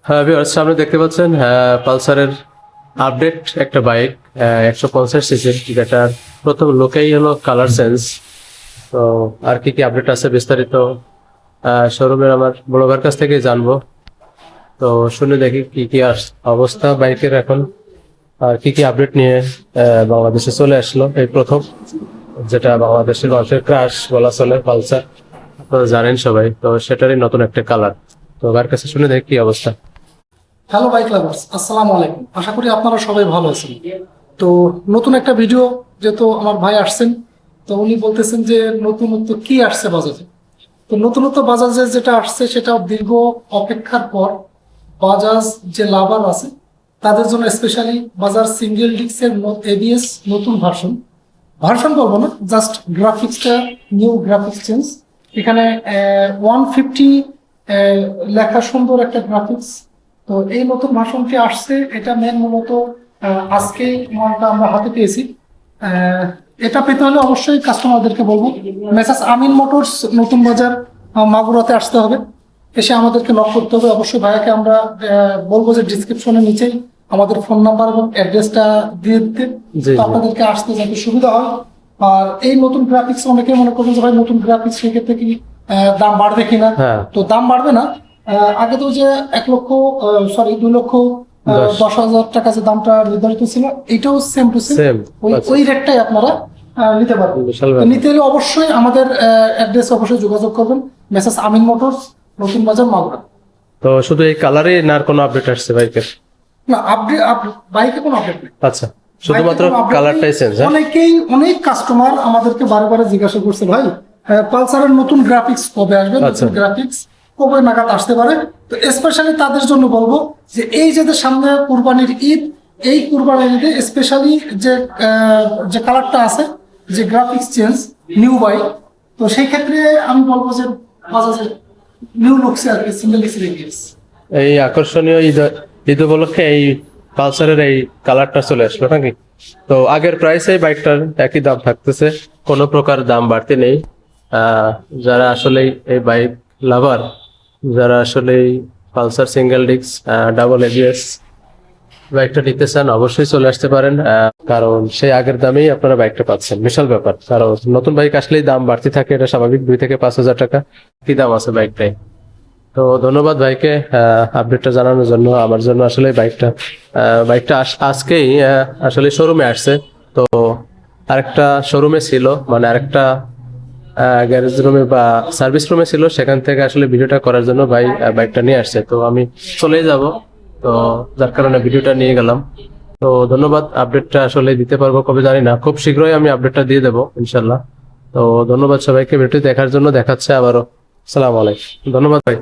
হ্যাঁ ভিউয়ার্স, সামনে দেখতে পাচ্ছেন পালসারের আপডেট একটা বাইক 150 সিসির, যেটার প্রথম লোকেই হলো কালার সেন্স। তো আর কি কি আপডেট আছে বিস্তারিত শোরুমের আমার বড় ভাইয়ের কাছ থেকে জানবো। তো শুনে দেখি কি কি অবস্থা বাইকের এখন, আর কি কি আপডেট নিয়ে বাংলাদেশে চলে আসলো এই প্রথম, যেটা বাংলাদেশের মানুষের ক্রাশ বলা চলে পালসার। আপনারা জানেন সবাই, তো সেটারই নতুন একটা কালার। তো ভাইয়ের কাছে শুনে দেখি কি অবস্থা। হ্যালো বাইক লাভার্স, আসসালামু আলাইকুম। আশা করি আপনারা সবাই ভালো আছেন। তো নতুন একটা ভিডিও, যেহেতু আমার ভাই আসছেন, তো উনি বলতেছেন যে নতুনত্ব কি আসছে বাজাজে। তো নতুনত্ব বাজাজে যেটা আসছে সেটা দীর্ঘ অপেক্ষার পর বাজাজ যে লাভার আছে তাদের জন্য স্পেশালি বাজাজ সিঙ্গেল ডিস্কের এবিএস নতুন ভার্সন বলবো না, জাস্ট গ্রাফিক্সটা নিউ গ্রাফিক্স চেঞ্জ। এখানে 150 লেখা সুন্দর একটা গ্রাফিক্স। তো এই নতুন ভার্সনটি আসছে, এটা মূলত আজকে মালটা আমরা হাতে পেয়েছি। এটা পেতে হলে অবশ্যই কাস্টমারদেরকে বলবো মেসাস আমিন মোটরস নতুন বাজার মাগুরাতে আসতে হবে, এসে আমাদেরকে নক করতে হবে। অবশ্যই ভাইয়াকে আমরা বলবো যে ডিসক্রিপশনের নিচেই আমাদের ফোন নাম্বার এবং অ্যাড্রেসটা দিয়ে দিতে, তো আপনাদেরকে আসতে যাতে সুবিধা হয়। আর এই নতুন গ্রাফিক্স অনেকে মনে করবেন যে ভাই নতুন গ্রাফিক্স সেক্ষেত্রে কি দাম বাড়বে কিনা। তো দাম বাড়বে না। আগে তো যে 2,10,000 টাকা যে দামটা নির্ধারিত ছিল, এটাও সেম টু সেম ওই রেটটাই আপনারা নিতে পারবেন। নিতে হলে অবশ্যই আমাদের অ্যাড্রেস অবশ্যই যোগাযোগ করবেন, মেসাস আমিন মোটরস নতুন বাজার মাগুরা। তো শুধু এই কালারে না আর কোনো আপডেট আসছে বাইকের? না, আপডেট বাইকে কোনো আপডেট নেই। আচ্ছা, শুধুমাত্র কালারটাই চেঞ্জ। অনেক কাস্টমার আমাদেরকে বারে বারে জিজ্ঞাসা করছে, ভাই পালসারের নতুন গ্রাফিক্স কবে আসবে, নতুন গ্রাফিক্স কবে নাগাদ আসতে পারে। তো স্পেশালি তাদের জন্য বলবো যে এই যে সামনে কুরবানির ঈদ, এই কুরবানির ঈদে স্পেশালি যে কালারটা আছে, যে গ্রাফিক্স চেঞ্জ নিউ বাইক, তো সেই ক্ষেত্রে আমি বলবো যে বাজাজের নিউ লুকসে আর কি সিঙ্গেল ডিস্ক এই আকর্ষণীয় ঈদ উপলক্ষে এই পালসারের এই কালারটা চলে আসলো নাকি? তো আগের প্রাইসে বাইকটার একই দাম থাকতেছে, কোনো প্রকার দাম বাড়তি নেই। যারা আসলে এই বাইক লাভার, যারা আসলে Pulsar single disc double ABS বাইকটা নিতে চান, অবশ্যই চলে আসতে পারেন। কারণ সেই আগের দামেই আপনারা বাইকটা পাচ্ছেন, বিশাল ব্যাপার। কারণ নতুন বাইক আসলেই দাম বাড়তি থাকে, এটা স্বাভাবিক। 2 থেকে 5 হাজার টাকা কি দাম আছে বাইকটাই। তো ধন্যবাদ ভাইকে আপডেটটা জানানোর জন্য। আমার জন্য আসলে বাইকটা আজকেই আসলে শোরুমে আসছে। তো আরেকটা শোরুমে ছিল, মানে আরেকটা গ্যারেজ রুমে বা সার্ভিস রুমে ছিল, সেখান থেকে আসলে ভিডিওটা করার জন্য ভাই বাইকটা নিয়ে আসছে। তো আমি চলে যাব, তো যার কারণে ভিডিওটা নিয়ে গেলাম। তো ধন্যবাদ। আপডেটটা আসলে দিতে পারবো কবে জানি না, খুব শীঘ্রই আমি আপডেটটা দিয়ে দেবো ইনশাল্লাহ। তো ধন্যবাদ সবাইকে ভিডিওটি দেখার জন্য। দেখাচ্ছে আবারও। আসসালামু আলাইকুম। ধন্যবাদ ভাই।